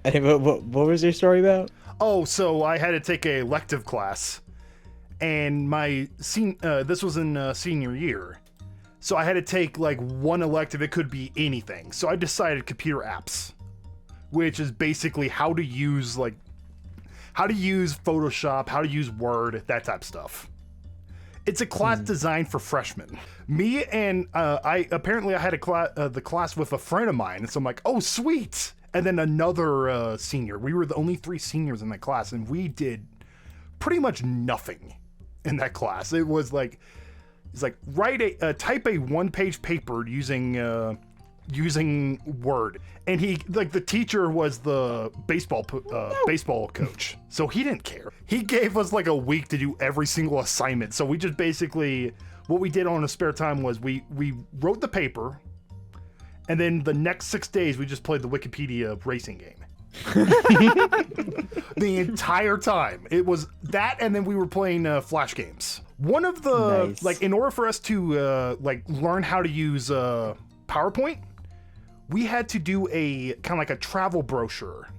What was your story about? Oh, so I had to take a elective class, and this was in senior year. So I had to take like one elective. It could be anything. So I decided computer apps, which is basically how to use Photoshop, how to use Word, that type of stuff. It's a class designed for freshmen. Me and I had the class with a friend of mine, and so I'm like, oh sweet. And then another senior. We were the only 3 seniors in that class, and we did pretty much nothing in that class. It was like, type a 1-page paper using Word, and the teacher was the baseball coach, so he didn't care. He gave us like a week to do every single assignment. So we just basically, what we did on a spare time was we wrote the paper, and then the next 6 days we just played the Wikipedia racing game. The entire time. It was that, and then we were playing Flash games. One of the in order for us to learn how to use PowerPoint, we had to do a kind of like a travel brochure.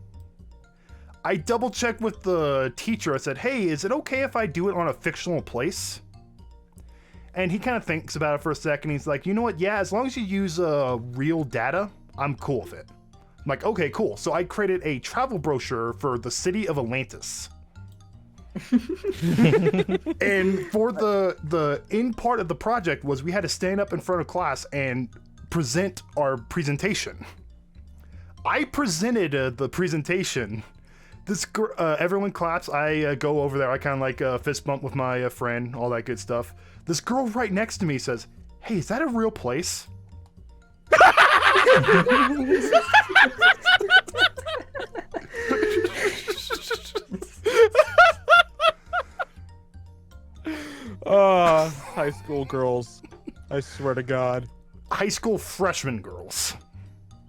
I double checked with the teacher. I said, hey, is it okay if I do it on a fictional place? And he kind of thinks about it for a second. He's like, you know what? Yeah, as long as you use real data, I'm cool with it. I'm like, okay, cool. So I created a travel brochure for the city of Atlantis. And for the end part of the project was we had to stand up in front of class and present our presentation. I presented the presentation. Everyone claps. I go over there. I kind of like fist bump with my friend, all that good stuff. This girl right next to me says, hey, is that a real place? High school girls. I swear to God. High school freshman girls.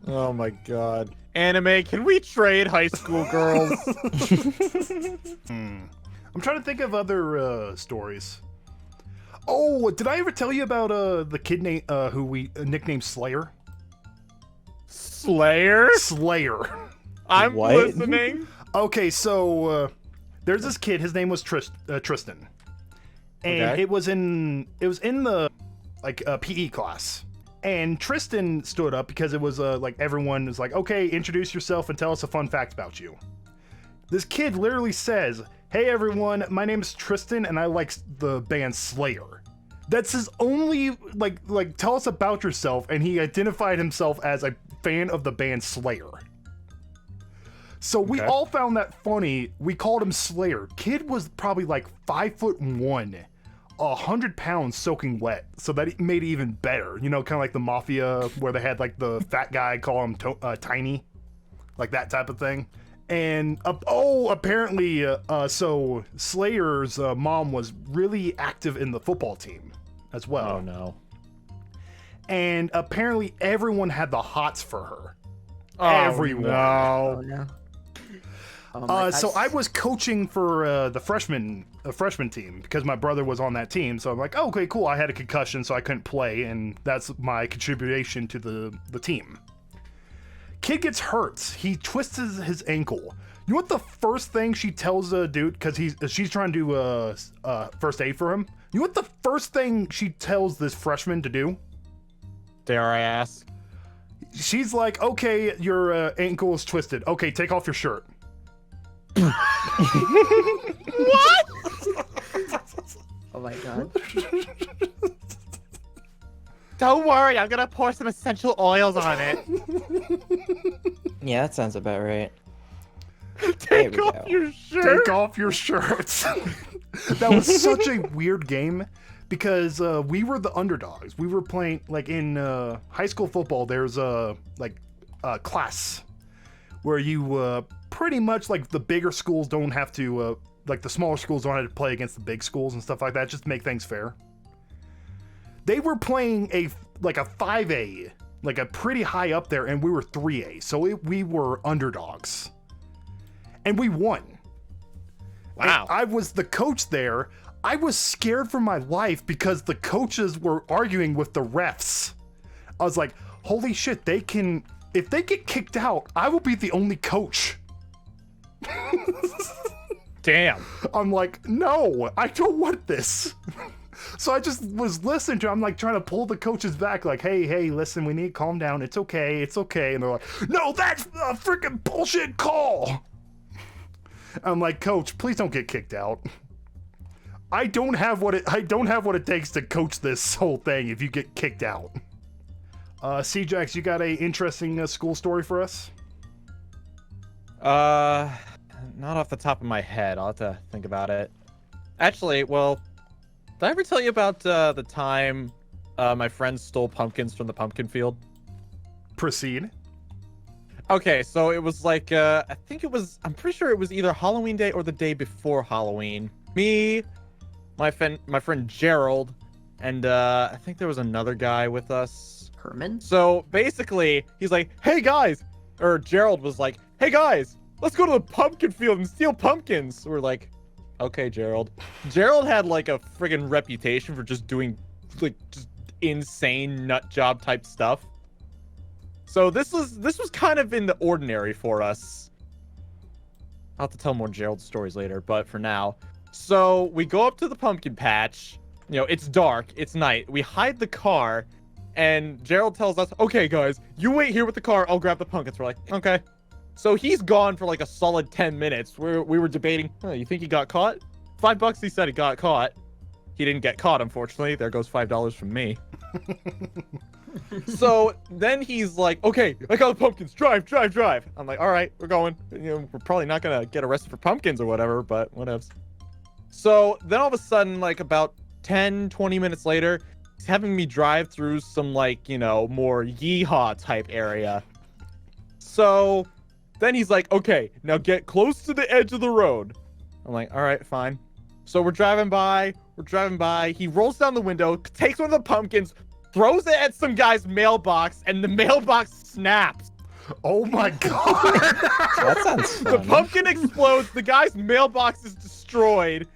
Oh my God. Anime, can we trade high school girls? I'm trying to think of other stories. Oh, did I ever tell you about the kid who we nicknamed Slayer? Slayer? Slayer. I'm What? listening. Okay, so there's this kid. His name was Tristan, and Okay. it was in the PE class. And Tristan stood up because it was everyone was like, okay, introduce yourself and tell us a fun fact about you. This kid literally says, hey everyone, my name is Tristan and I like the band Slayer. That's his only, tell us about yourself, and he identified himself as a fan of the band Slayer. So we all found that funny. We called him Slayer. Kid was probably like 5'1", 100 pounds soaking wet, so that made it even better. You know, kind of like the Mafia, where they had like the fat guy call him Tiny, like that type of thing. And apparently, so Slayer's mom was really active in the football team as well. Oh no. And apparently, everyone had the hots for her. Oh, Everyone. No. Oh no. Oh my So gosh. I was coaching for the freshman team because my brother was on that team. So I'm like, oh, okay, cool. I had a concussion, so I couldn't play, and that's my contribution to the team. Kid gets hurt. He twists his ankle. You know what the first thing she tells dude, because she's trying to do first aid for him. You know what the first thing she tells this freshman to do? Dare I ask? She's like, okay, your ankle is twisted. Okay, take off your shirt. What? Oh my god. Don't worry, I'm gonna pour some essential oils on it. Yeah, that sounds about right. Take we off go. your shirt. Take off your shirts. That was such a weird game because we were the underdogs. We were playing like in high school football. There's a class where you pretty much like the bigger schools don't have to like the smaller schools don't have to play against the big schools and stuff like that, just to make things fair. They were playing a 5A, like a pretty high up there, and we were 3A, so we were underdogs. And we won. Wow. And I was the coach there. I was scared for my life because the coaches were arguing with the refs. I was like, holy shit, if they get kicked out, I will be the only coach Damn. I'm like, no, I don't want this. So I just was listening to him. I'm like trying to pull the coaches back, like, hey, listen, we need to calm down. It's okay. And they're like, no, that's a freaking bullshit call. I'm like, coach, please don't get kicked out. I don't have what it takes to coach this whole thing if you get kicked out. Siejax, you got a interesting school story for us? Not off the top of my head. I'll have to think about it. Actually, well, did I ever tell you about the time my friend stole pumpkins from the pumpkin field? Proceed. Okay, so it was like, I'm pretty sure it was either Halloween day or the day before Halloween. Me, my friend Jerold, and I think there was another guy with us. Herman? So basically, he's like, hey guys, or Jerold was like, hey guys, let's go to the pumpkin field and steal pumpkins. So we're like, okay, Jerold. Jerold had like a friggin' reputation for just doing like just insane nut job type stuff. So this was kind of in the ordinary for us. I'll have to tell more Jerold stories later, but for now. So we go up to the pumpkin patch. You know, it's dark, it's night. We hide the car, and Jerold tells us, okay guys, you wait here with the car, I'll grab the pumpkins. We're like, okay. So he's gone for like a solid 10 minutes. We were debating, you think he got caught? $5 he said he got caught. He didn't get caught, unfortunately. There goes $5 from me. So then he's like, okay, I got the pumpkins. Drive. I'm like, all right, we're going. You know, we're probably not going to get arrested for pumpkins or whatever, but whatevs. So then all of a sudden, like about 10, 20 minutes later, he's having me drive through some like, you know, more yeehaw type area. So then he's like, okay, now get close to the edge of the road. I'm like, all right, fine. So we're driving by. He rolls down the window, takes one of the pumpkins, throws it at some guy's mailbox, and the mailbox snaps. Oh my god. That sounds fun. The pumpkin explodes. The guy's mailbox is destroyed.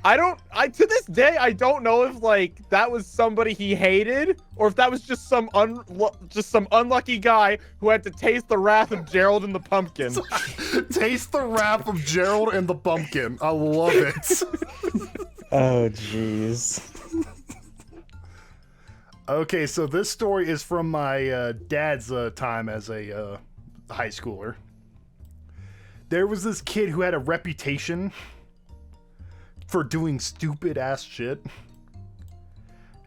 To this day, I don't know if like that was somebody he hated or if that was just some unlucky guy who had to taste the wrath of Jerold and the pumpkin. Taste the wrath of Jerold and the pumpkin. I love it. Oh, jeez. Okay, so this story is from my dad's time as a high schooler. There was this kid who had a reputation for doing stupid ass shit.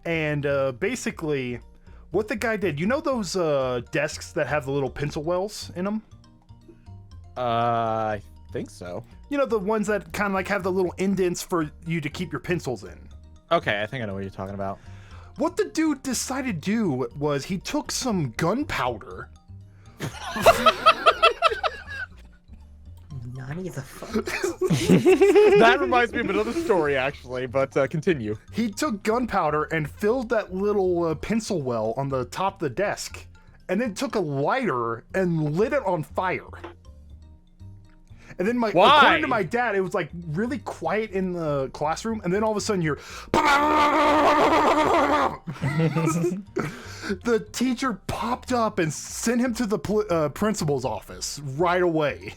And basically, what the guy did, you know those desks that have the little pencil wells in them? I think so. You know, the ones that kind of like have the little indents for you to keep your pencils in. Okay, I think I know what you're talking about. What the dude decided to do was he took some gunpowder. Nani the fuck? That reminds me of another story, actually, but continue. He took gunpowder and filled that little pencil well on the top of the desk, and then took a lighter and lit it on fire. And then according to my dad, it was like really quiet in the classroom, and then all of a sudden you're the teacher popped up and sent him to the principal's office right away.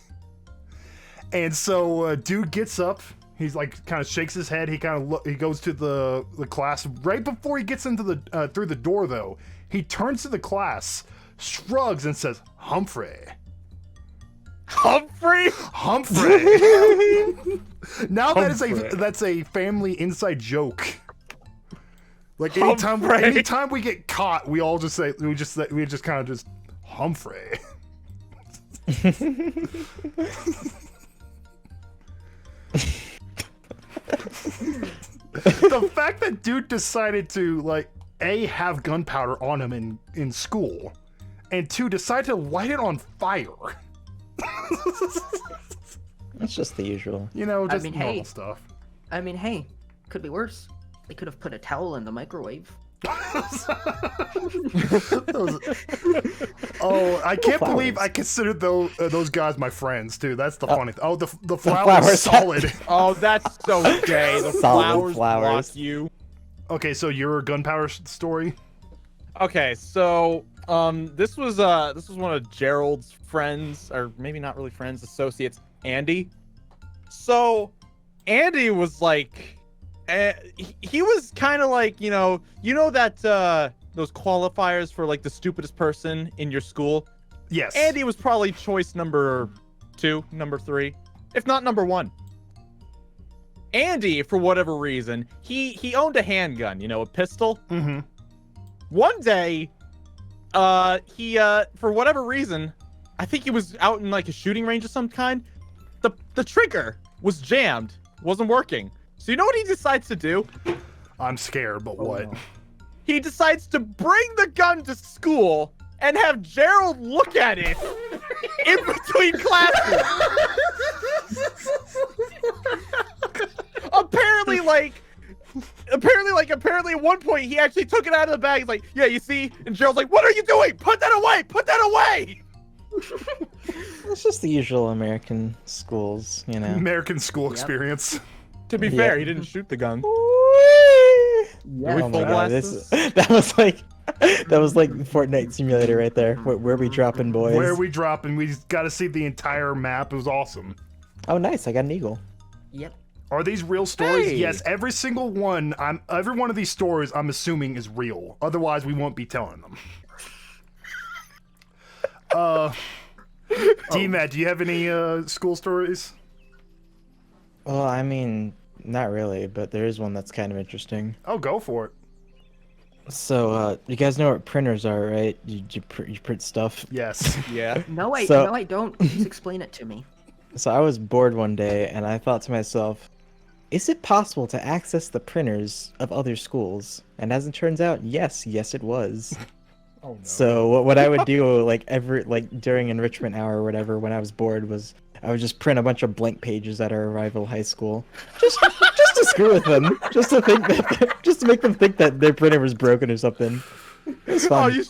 And so dude gets up, he's like kind of shakes his head, he goes to the class. Right before he gets into the through the door though, he turns to the class, shrugs and says, Humphrey. Now that's a family inside joke. Like anytime we get caught, we just kind of just Humphrey. The fact that dude decided to like have gunpowder on him in school, and decide to light it on fire. That's just the usual. You know, just normal stuff. I mean, hey, could be worse. They could have put a towel in the microwave. Oh, I can't believe I considered those guys my friends too. That's the funny thing. Oh, the flower's solid. Oh, that's so gay. The flowers block you. Okay, so your gunpowder story. Okay, so This was one of Gerald's friends, or maybe not really friends, associates, Andy. So Andy was like, he was kind of like, you know that those qualifiers for like the stupidest person in your school. Yes. Andy was probably choice number 2, number 3, if not number 1. Andy, for whatever reason, he owned a handgun, a pistol. Mm-hmm. One day, he for whatever reason, I think he was out in like a shooting range of some kind. The trigger was jammed, wasn't working. So you know what he decides to do? I'm scared, but what? no. He decides to bring the gun to school and have Jerold look at it in between classes. Apparently at one point he actually took it out of the bag. He's like, yeah, you see? And Gerald's like, what are you doing? Put that away! Put that away! It's just the usual American schools, American school experience. To be fair, he didn't shoot the gun. Yeah. we Oh full my god, blast that was like Fortnite simulator right there. Where are we dropping, boys? Where are we dropping? We got to see the entire map. It was awesome. Oh, nice! I got an eagle. Yep. Are these real stories? Hey. Yes, every single one. Every one of these stories, I'm assuming, is real. Otherwise, we won't be telling them. DMad, do you have any school stories? Well, I mean, not really, but there is one that's kind of interesting. Oh, go for it. So, you guys know what printers are, right? You print stuff. Yes. Yeah. No, I don't. Please explain it to me. So I was bored one day, and I thought to myself, is it possible to access the printers of other schools? And as it turns out, yes, it was. Oh no. So what I would do, during enrichment hour or whatever, when I was bored, was I would just print a bunch of blank pages at our rival high school, just to screw with them, just to make them think that their printer was broken or something. It was fun. Oh, you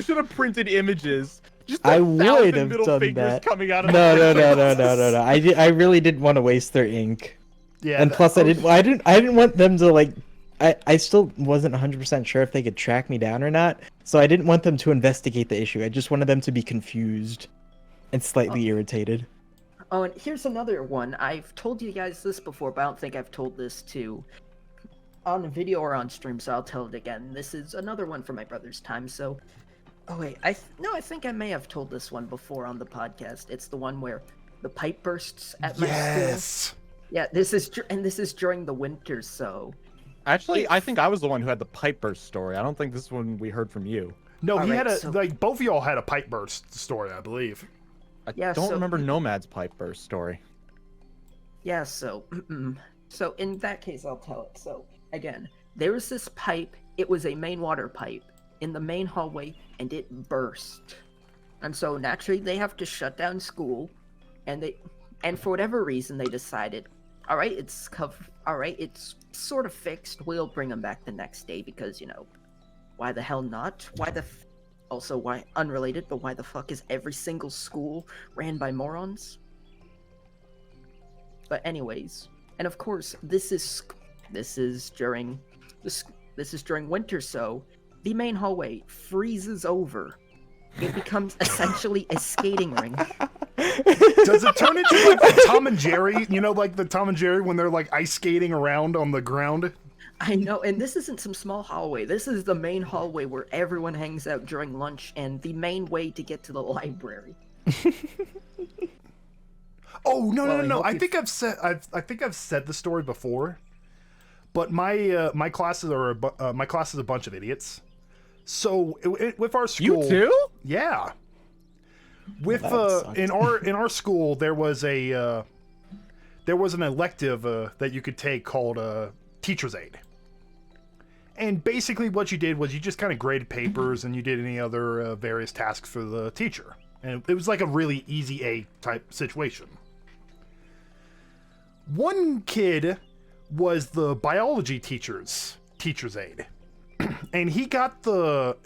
should have printed images. Just I 1,000 would have middle done fingers that. coming out of No. the I really didn't want to waste their ink. Yeah. And plus, I didn't want them to like. I still wasn't 100% sure if they could track me down or not, so I didn't want them to investigate the issue. I just wanted them to be confused and slightly irritated. Oh, and here's another one. I've told you guys this before, but I don't think I've told this on a video or on stream, so I'll tell it again. This is another one from my brother's time, so... Oh, wait. I think I may have told this one before on the podcast. It's the one where the pipe bursts at my school. Yes. Yeah, this is during the winter, so... Actually, I think I was the one who had the pipe burst story. I don't think this one we heard from you. No, he Alright, had so- both of y'all had a pipe burst story, I believe. I Yeah, don't so- remember Nomad's pipe burst story. Yeah, so... So, in that case, I'll tell it. So, again, there was this pipe. It was a main water pipe in the main hallway, and it burst. And so, naturally, they have to shut down school, and for whatever reason, they decided, alright, it's sort of fixed. We'll bring them back the next day because, why the hell not? Also, why, unrelated, but why the fuck is every single school ran by morons? But anyways, and of course, this is during winter, so the main hallway freezes over. It becomes essentially a skating rink. Does it turn into like the Tom and Jerry? Like the Tom and Jerry when they're like ice skating around on the ground? I know, and this isn't some small hallway. This is the main hallway where everyone hangs out during lunch and the main way to get to the library. Oh no! hope I you- think I've said the story before, but my class is a bunch of idiots. So with our school, You too? yeah. With That sucked. in our school there was an elective that you could take called teacher's aide. And basically what you did was you just kind of graded papers and you did any other various tasks for the teacher. And it was like a really easy A type situation. One kid was the biology teacher's aide. And he got the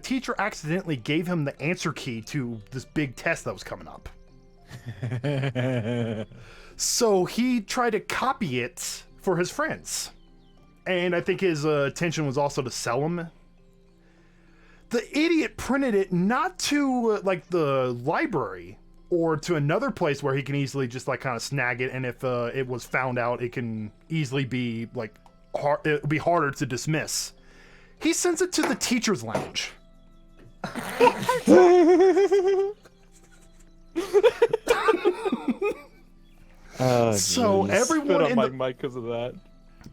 teacher accidentally gave him the answer key to this big test that was coming up. So he tried to copy it for his friends. And I think his intention was also to sell them. The idiot printed it not to like the library or to another place where he can easily just like kind of snag it, and if it was found out, it can easily be like it would be harder to dismiss. He sends it to the teacher's lounge. Oh, So jeez. everyone in my the, mic because of that.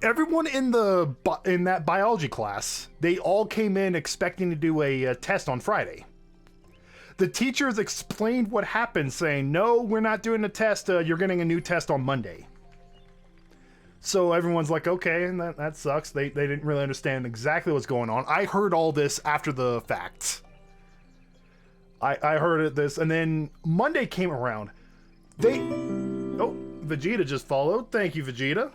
everyone in that biology class, they all came in expecting to do a test on Friday. The teachers explained what happened, saying, "No, we're not doing a test. You're getting a new test on Monday." So everyone's like, "Okay," and that sucks. They didn't really understand exactly what's going on. I heard all this after the fact. I heard this, and then Monday came around. Oh, Vegeta just followed. Thank you, Vegeta.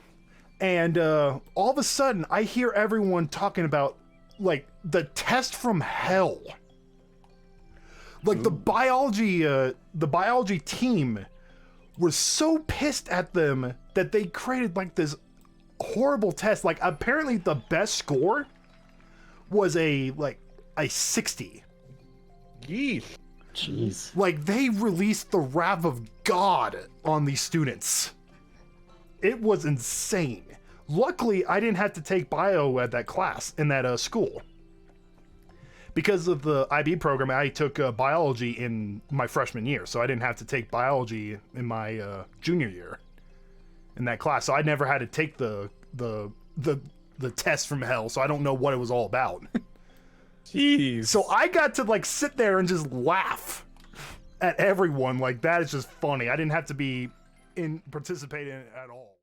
And all of a sudden, I hear everyone talking about, like, the test from hell. Like, the biology team was so pissed at them that they created, like, this horrible test. Like, apparently the best score was a 60. Yeesh. Jeez. Like, they released the wrath of God on these students. It was insane. Luckily, I didn't have to take bio at that class in that school. Because of the IB program, I took biology in my freshman year, so I didn't have to take biology in my junior year in that class. So I never had to take the test from hell, so I don't know what it was all about. Jeez. So I got to like sit there and just laugh at everyone. Like, that is just funny. I didn't have to participate in it at all.